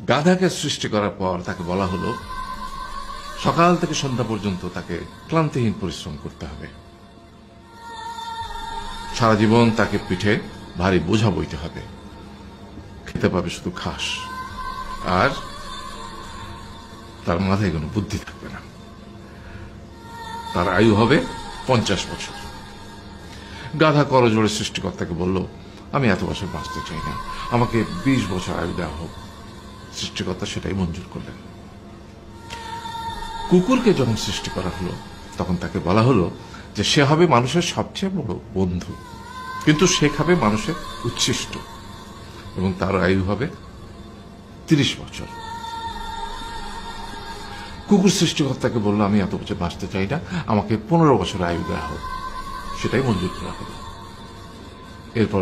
গাধাকে সৃষ্টি করার পর তাকে বলা হলো সকাল থেকে সন্ধ্যা পর্যন্ত তাকে ক্লান্তিহীন পরিশ্রম করতে হবে। সারা জীবন তাকে পিঠে ভারী বোঝা বইতে হবে, খেতে পাবে শুধু ঘাস, আর তার মাথায় কোনো বুদ্ধি থাকবে না। তার আয়ু হবে 50 বছর। গাধা করজোড়ে সৃষ্টিকর্তাকে বলল, আমি এত বছর বাঁচতে চাই না, আমাকে 20 বছর আয়ু দেওয়া হোক। সৃষ্টিকর্তা সেটাই মঞ্জুর করলেন। কুকুরকে যখন সৃষ্টি করা হলো তখন তাকে বলা হলো যে সে হবে মানুষের সবচেয়ে বড় বন্ধু, কিন্তু সে খাবে মানুষের উচ্ছিষ্ট, এবং তার আয়ু হবে 30 বছর। কুকুর সৃষ্টিকর্তাকে বলল, আমি এত বছর বাঁচতে চাই না, আমাকে 15 বছর আয়ু দেওয়া হোক। সেটাই মঞ্জুর করা হলো। এরপর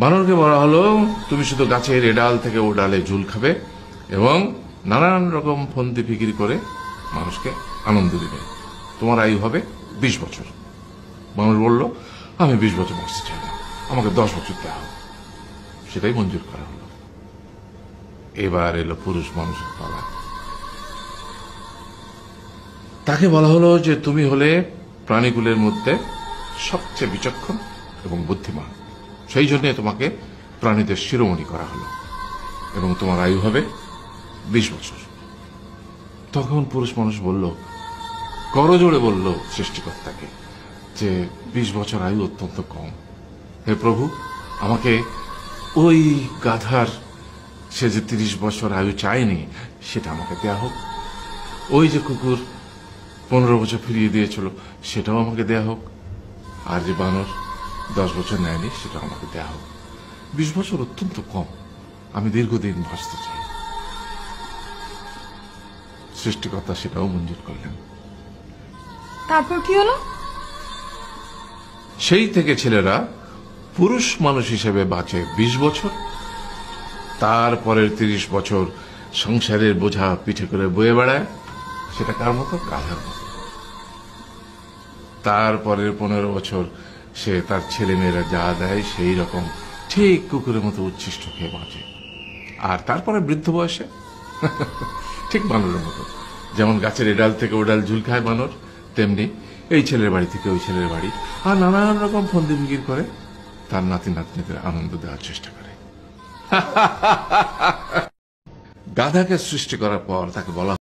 বানরকে বলা হলো, তুমি শুধু গাছের এ ডাল থেকে ও ডালে ঝুল খাবে এবং নানান রকম ফন্দি ফিকির করে মানুষকে আনন্দ দিবে, তোমার আয়ু হবে 20 বছর। মানুষ বলল, আমি 20 বছর বাঁচতে চাই না, আমাকে 10 বছর দেওয়া হোক। সেটাই মঞ্জুর করা হলো। এবার এলো পুরুষ মানুষের পালা। তাকে বলা হলো যে তুমি হলে প্রাণীগুলোর মধ্যে সবচেয়ে বিচক্ষণ এবং বুদ্ধিমান, সেই জন্য তোমাকে প্রাণীদের শিরোমণি করা হলো এবং তোমার আয়ু হবে 20 বছর। তখন পুরুষ মানুষ বলল, করজোড়ে বলল সৃষ্টিকর্তাকে যে 20 বছর আয়ু অত্যন্ত কম, হে প্রভু, আমাকে ওই গাধার সে যে 30 বছর আয়ু চায়নি সেটা আমাকে দেয়া হোক, ওই যে কুকুর 15 বছর ফিরিয়ে দিয়েছিল সেটাও আমাকে দেয়া হোক, আর যে বানর 10 বছর নেয়নি সেটাও আমাকে দেয়া হোক। 20 বছর অত্যন্ত কম, আমি দীর্ঘদিন বাঁচতে চাই। সৃষ্টিকর্তা সেটাও মঞ্জুর করলেন। তারপর কি হলো? সেই থেকে ছেলেরা পুরুষ মানুষ হিসেবে বাঁচে 20 বছর, তারপরের 30 বছর সংসারের বোঝা পিঠে করে বয়ে বেড়ায়, সেটা কার মতো? গাধার মতো। তারপরের 15 বছর সে তার ছেলে মেয়েরা যা দেয় সেই রকম ঠিক কুকুরের মতো উচ্ছিষ্ট খেয়ে বাঁচে। আর তারপরে বৃদ্ধ বয়সে ঠিক বানরের মতো, যেমন গাছের এডাল থেকে ওডাল ঝুল খায় বানর, তেমনি এই ছেলের বাড়ি থেকে ওই ছেলের বাড়ি, আর নানান রকম ফন্দি ফিকির করে তার নাতি নাতনিদের আনন্দ দেওয়ার চেষ্টা করে। গাধাকে সৃষ্টি করার পর তাকে বলা